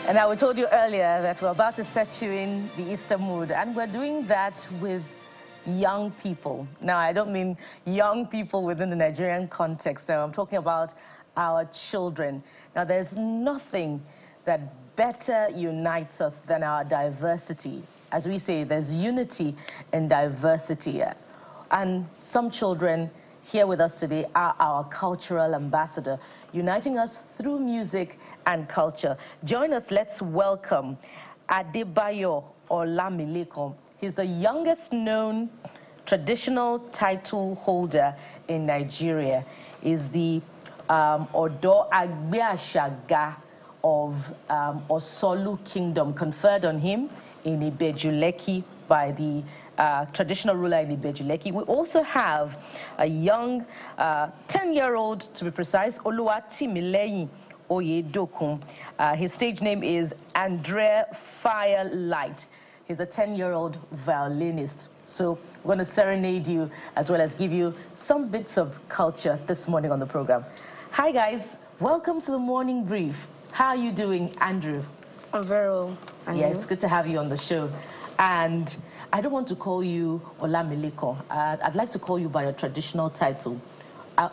And I told you earlier that we're about to set you in the Easter mood, and we're doing that with young people. Now, I don't mean young people within the Nigerian context. Now, I'm talking about our children. Now, there's nothing that better unites us than our diversity. As we say, there's unity in diversity. And some children here with us today are our cultural ambassador, uniting us through music and culture. Join us, let's welcome Adebayo Olamilekan. He's the youngest known traditional title holder in Nigeria. He's the Odo Agbeashaga of Osolu Kingdom, conferred on him in Ibejuleki by the traditional ruler in Ibejuleki. We also have a young 10-year-old, to be precise, Oluwatimileyin Oyedokun. His stage name is Firelight. He's a 10-year-old violinist. So we're going to serenade you as well as give you some bits of culture this morning on the program. Hi guys, welcome to the morning brief. How are you doing, Andrew? I'm very well. Yes, good to have you on the show. And I don't want to call you Olamilekan. I'd like to call you by your traditional title,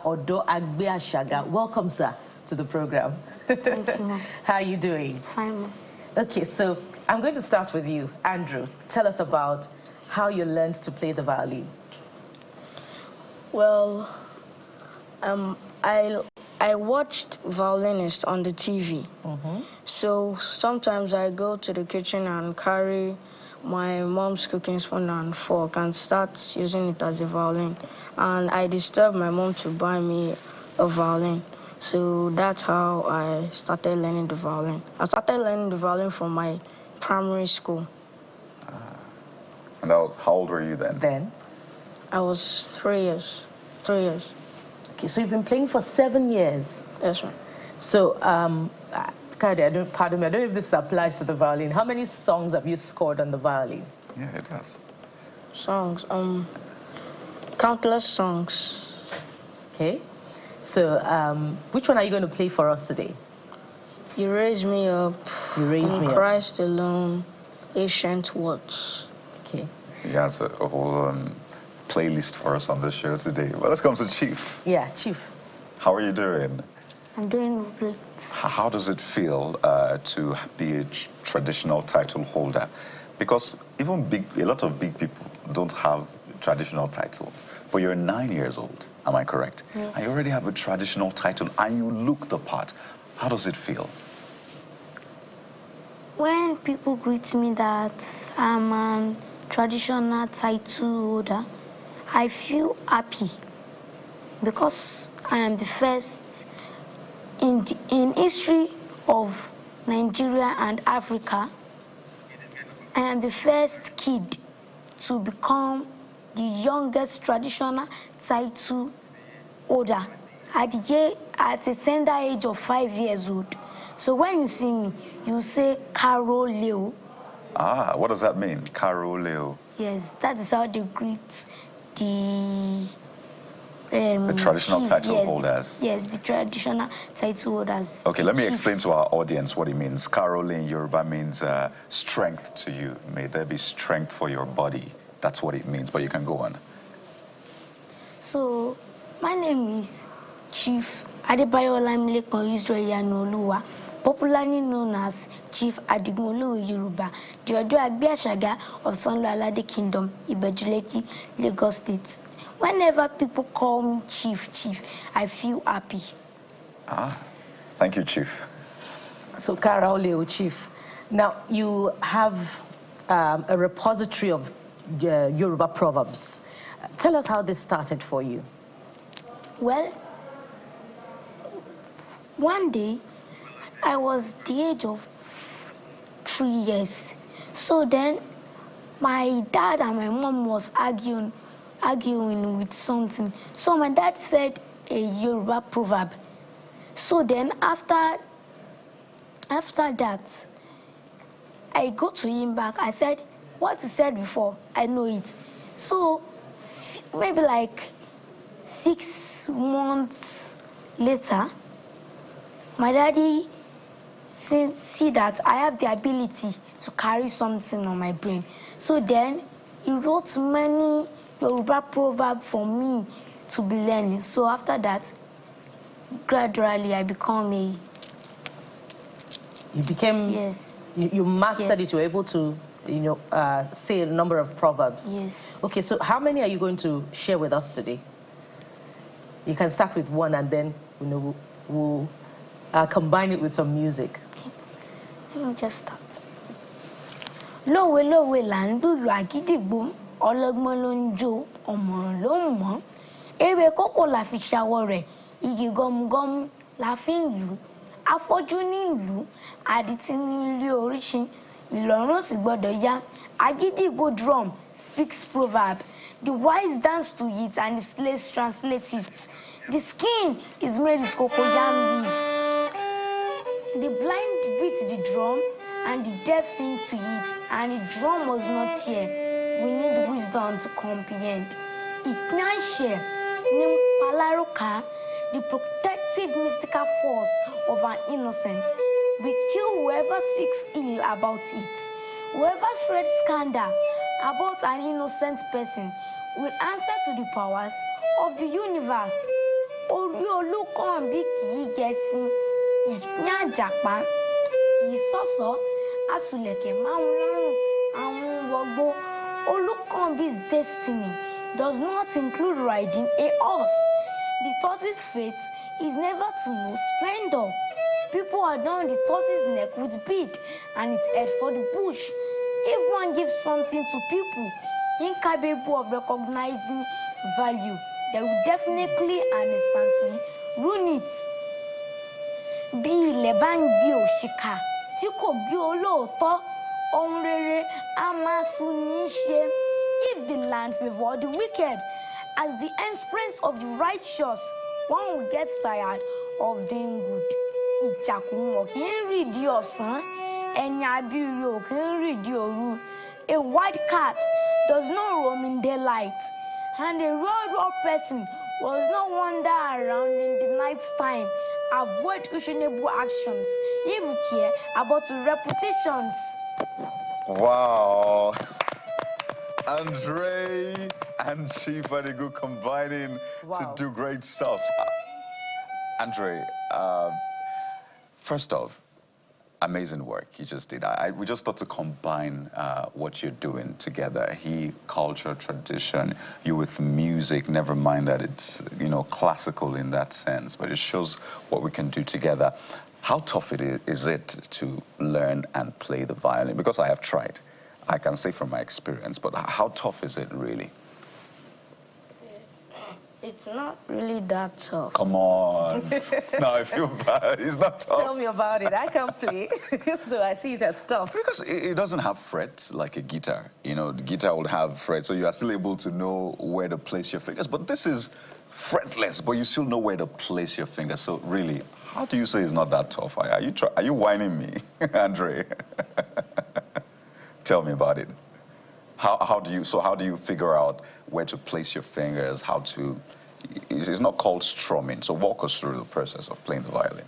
Odo Agbeashaga. Welcome, sir, to the program. Thank you. How are you doing? Fine. Okay, so I'm going to start with you, Andrew. Tell us about how you learned to play the violin. Well, I watched Violinist on the TV. So sometimes I go to the kitchen and carry my mom's cooking spoon and fork and start using it as a violin. And I disturbed my mom to buy me a violin. So that's how I started learning the violin. I started learning the violin from my primary school. And that was, how old were you then? Then? I was 3 years. 3 years. Okay, so you've been playing for 7 years. That's right. So, pardon me, I don't know if this applies to the violin. How many songs have you scored on the violin? Yeah, it does. Songs, countless songs. Okay. So, which one are you going to play for us today? You Raise Me Up. You Raise Me Up. Christ Alone, Ancient Words. Okay. He has a whole playlist for us on the show today. Well, let's come to Chief. Yeah, Chief. How are you doing? I'm doing great. How does it feel to be a traditional title holder? Because even a lot of big people don't have traditional title. But you're 9 years old, am I correct? Yes. And you already have a traditional title and you look the part. How does it feel? When people greet me that I'm a traditional title holder, I feel happy because I am the first in history of Nigeria and Africa. I am the first kid to become the youngest traditional title holder at a tender age of 5 years old. So when you see me, you say Caro Leo. Ah, what does that mean? Caro Leo. Yes, that is how they greet the traditional chief, title holders. Yes, the traditional title holders. Okay, let me explain chiefs. to our audience what it means. Karole in Yoruba means strength to you. May there be strength for your body. That's what it means, but you can go on. So, my name is Chief Adebayo Olamilekan Israel, popularly known as Chief Adigmolu Yoruba, the Odo Agbeashaga of Sanlo-Alade Kingdom, Ibejuleki, Lagos State. Whenever people call me Chief, I feel happy. Ah, thank you, Chief. So, Karaoleo, Chief. Now, you have a repository of Yoruba proverbs. Tell us how this started for you. Well, one day, I was the age of 3 years. So then, my dad and my mom was arguing with something. So my dad said a Yoruba proverb. So then, after that, I go to him back. I said, what you said before, I know it. So maybe like 6 months later, my daddy see that I have the ability to carry something on my brain. So then he wrote many Yoruba proverbs for me to be learning. So after that, gradually I become a... You became... Yes. You mastered Yes. it. You were able to, say a number of proverbs. Yes. Okay, so how many are you going to share with us today? You can start with one, and then we'll combine it with some music. Okay. Let me just start. Lówe lówe là ń lùlù àgídìgbò, ọlọ́gbọ́n ló ń jó, ọ̀mọ̀ràn ló ń mọ̀. Ewé kókò la fi ṣàwọ̀ rẹ̀, igi gọmugọmu la fi ń lù. Afọ́jú ní ìlú, àdìtí ní ilé oríṣi, Ìlọ̀run sì gbọ́dọ̀ yá. Àgídìgbò drum speaks proverb. The wise dance to it and the slaves translate it. The skin is made with cocoyam leaf. The blind beat the drum and the deaf sing to it, and the drum was not here. We need wisdom to comprehend. Ìpínàṣẹ ní Palaroka, the protective mystical force of an innocent. We kill whoever speaks ill about it. Whoever spreads scandal about an innocent person will answer to the powers of the universe. Orí olúkàn bí kìí gẹṣin, ìpín àjàpá kìí ṣọ̀ṣọ́, àsùlẹ̀kẹ̀ máhun lọ́rùn, àwọn wọgbó. Olúkànbí's destiny does not include riding a horse. The tortoise's fate is never to know splendor. People adorn the tortoise's neck with bead and its head for the bush. If one gives something to people incapable of recognizing value, they will definitely and instantly ruin it. Bí ilẹ̀ bá ń gbé òṣìkà tí kò gbé olóòótọ́, ohun rere á máa sú ní í ṣe. If the land favor the wicked as the entrance of the righteous, one will get tired of doing good. Ìjàkùmọ̀ kì í rìdí ọ̀sán, ẹni abíire ò kì í rìdí òru. A white cat does not roam in daylight, and a road person does not wander around in the night time. Avoid questionable actions if you care about reputations. Wow. Andre and Chief Adigu combining to do great stuff. Andre, first off, amazing work you just did. We just thought to combine what you're doing together. He, culture, tradition, you with music, never mind that it's, classical in that sense, but it shows what we can do together. How tough is it to learn and play the violin? Because I have tried. I can say from my experience, but how tough is it really? It's not really that tough. Come on. No, I feel bad. It's not tough. Tell me about it. I can't play, so I see it as tough. Because it doesn't have frets like a guitar. The guitar would have frets, so you are still able to know where to place your fingers. But this is fretless, but you still know where to place your fingers. So really, how do you say it's not that tough? Are you whining me, Andre? Tell me about it. How do you figure out where to place your fingers, it's not called strumming, so walk us through the process of playing the violin.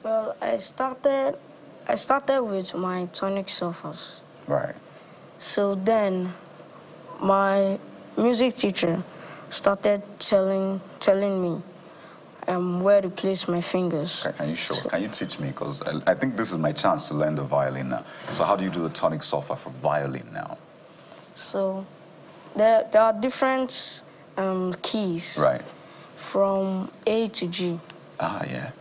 Well, I started with my tonic surface. Right. So then my music teacher started telling me where to place my fingers. Okay, can you show us? Can you teach me? Because I think this is my chance to learn the violin now. So how do you do the tonic surface for violin now? So there are different keys. Right. From A to G. Ah, yeah.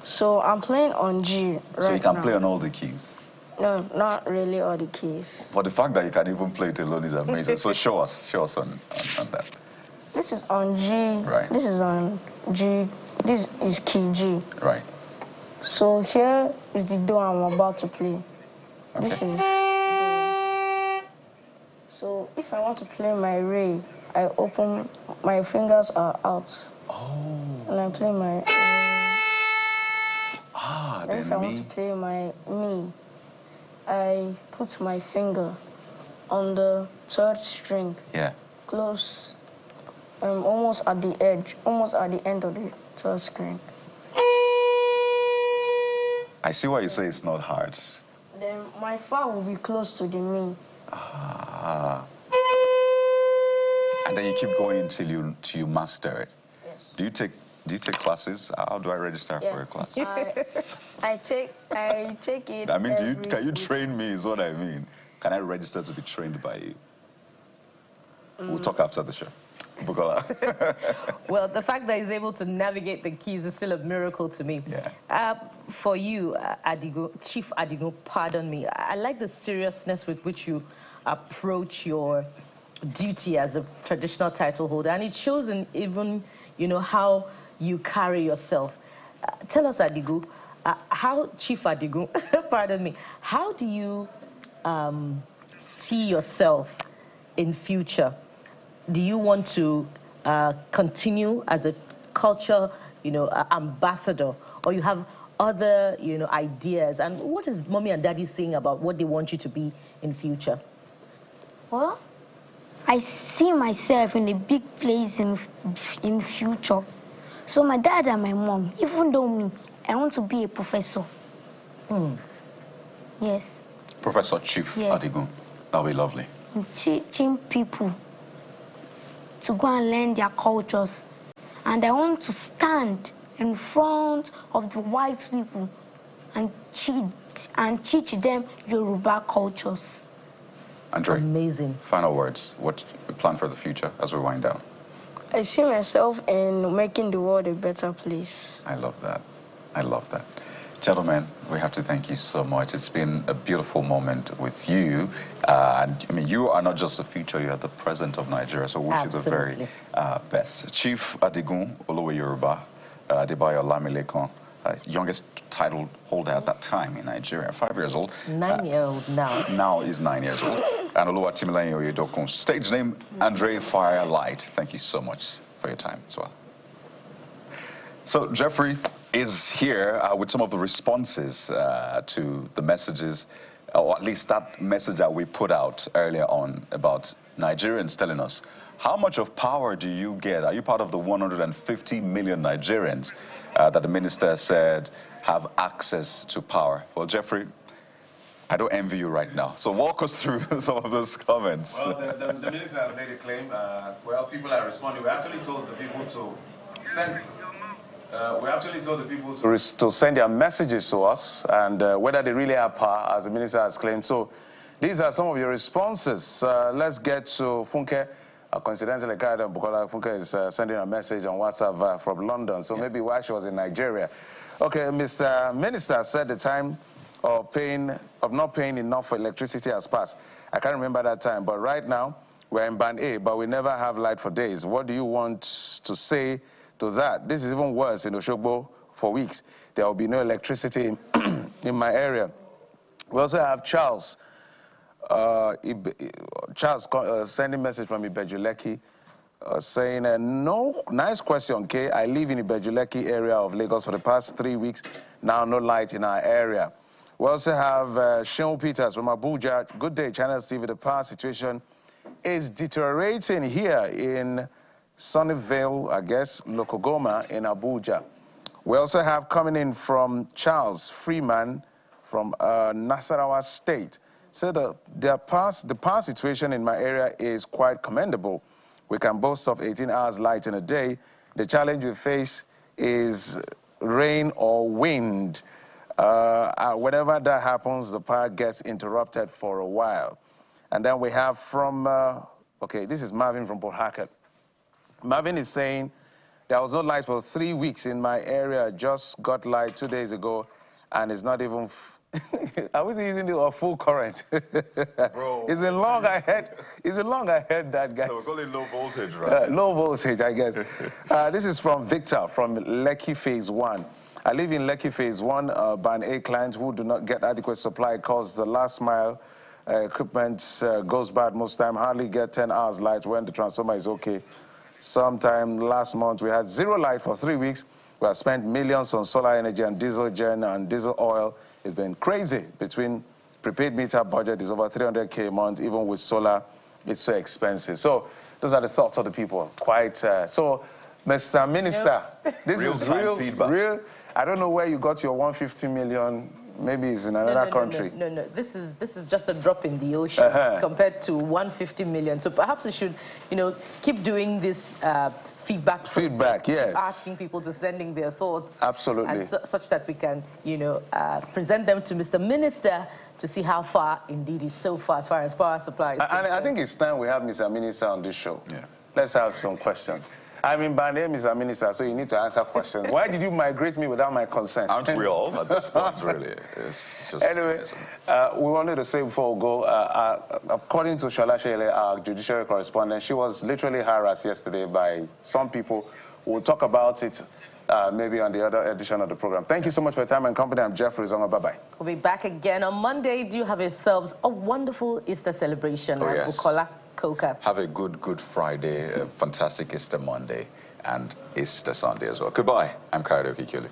So I'm playing on G right now. So you can play on all the keys? No, not really all the keys. But the fact that you can even play it alone is amazing. So show us on that. This is on G. Right. This is on G. This is key G. Right. So here is the do I'm about to play. Okay. This is do. So if I want to play my re, I open, my fingers are out. Oh. And I play my then if I want to play my mi, I put my finger on the third string. Yeah. Close, almost at the edge, almost at the end of the third string. I see why you say it's not hard. Then my fa will be close to the main. Ah. And then you keep going until you master it. Yes. Do you take classes? How do I register for a class? I take it. I mean, can you train me? Is what I mean. Can I register to be trained by you? We'll talk after the show. Bukola. Well, the fact that he's able to navigate the keys is still a miracle to me. Yeah. For you, Chief Adigo, pardon me, I like the seriousness with which you approach your duty as a traditional title holder, and it shows in even, how you carry yourself. Tell us, Adigo, how, Chief Adigo, pardon me, how do you see yourself in future? Do you want to continue as a culture, ambassador, or you have other, ideas? And what is mommy and daddy saying about what they want you to be in future? Well, I see myself in a big place in future. So my dad and my mom, even though me, I want to be a professor. Yes. Professor Chief Adigun. That'll be lovely. Teaching people to go and learn their cultures. And I want to stand in front of the white people and teach them Yoruba cultures. Andre, amazing. Final words. What you plan for the future as we wind down? I see myself in making the world a better place. I love that. I love that. Gentlemen, we have to thank you so much. It's been a beautiful moment with you. And I mean, you are not just the future, you are the present of Nigeria. So we wish you the very best. Chief Adigun Olowe Yoruba, Adebayo Olamilekan, youngest title holder at that time in Nigeria, 5 years old. 9-year-old now. Now is 9 years old. And Oluwatimileyin Oyedokun, stage name Andre Firelight. Thank you so much for your time as well. So Jeffrey is here with some of the responses to the messages, or at least that message that we put out earlier on about Nigerians telling us, how much of power do you get? Are you part of the 150 million Nigerians that the minister said have access to power? Well, Jeffrey, I don't envy you right now. So walk us through some of those comments. Well, the minister has made a claim. Well, people are responding. We actually told the people to send... to send their messages to us, and whether they really have power, as the minister has claimed. So these are some of your responses. Let's get to Funke. Coincidentally, Bukola Funke is sending a message on WhatsApp from London, so maybe while she was in Nigeria. Okay, Mr. Minister said the time of not paying enough for electricity has passed. I can't remember that time, but right now we're in Band A, but we never have light for days. What do you want to say to that? This is even worse in Oshogbo for weeks. There will be no electricity in my area. We also have Charles. Sending message from Ibejuleki saying, no, nice question, okay? I live in Ibejuleki area of Lagos for the past 3 weeks. Now no light in our area. We also have Sean Peters from Abuja. Good day, Channel TV. The power situation is deteriorating here in Sunnyvale, I guess, Lokogoma in Abuja. We also have coming in from Charles Freeman from Nasarawa State. So the power situation in my area is quite commendable. We can boast of 18 hours light in a day. The challenge we face is rain or wind. Whenever that happens, the power gets interrupted for a while. And then we have from, okay, this is Marvin from Port Harcourt. Marvin is saying, there was no light for 3 weeks in my area. Just got light 2 days ago, and it's not even... I was using a full current. Bro. It's been long I heard that, guys. So we're calling low voltage, right? Low voltage, I guess. This is from Victor from Lekki Phase 1. I live in Lekki Phase 1. Band A clients who do not get adequate supply because the last mile equipment goes bad most time, hardly get 10 hours light when the transformer is okay. Sometime last month, we had 0 light for 3 weeks. We have spent millions on solar energy and diesel gen and diesel oil. It's been crazy. Between prepaid meter budget is over 300K a month. Even with solar, it's so expensive. So those are the thoughts of the people. Quite so. Mr. Minister, this is Real-time feedback. I don't know where you got your 150 million. Maybe it's in another country. No. This is just a drop in the ocean compared to 150 million. So perhaps we should, keep doing this feedback process, yes. asking people to sending their thoughts. Absolutely. And such that we can, present them to Mr. Minister to see how far indeed is so far as power supply is concerned. I think it's time we have Mr. Minister on this show. Yeah. Let's have some questions. I'm in by name, Mr. Minister, so you need to answer questions. Why did you migrate me without my consent? Aren't we all at this point, really? It's just anyway, we wanted to say before we go, according to Shola Shele, our judiciary correspondent, she was literally harassed yesterday by some people. We'll talk about it maybe on the other edition of the program. Thank you so much for your time and company. I'm Jeffrey Zonga. Bye-bye. We'll be back again on Monday. Do you have yourselves a wonderful Easter celebration? Oh, yes. Bukola Coca. Have a good Friday, a fantastic Easter Monday, and Easter Sunday as well. Goodbye. I'm Kaido Kikili.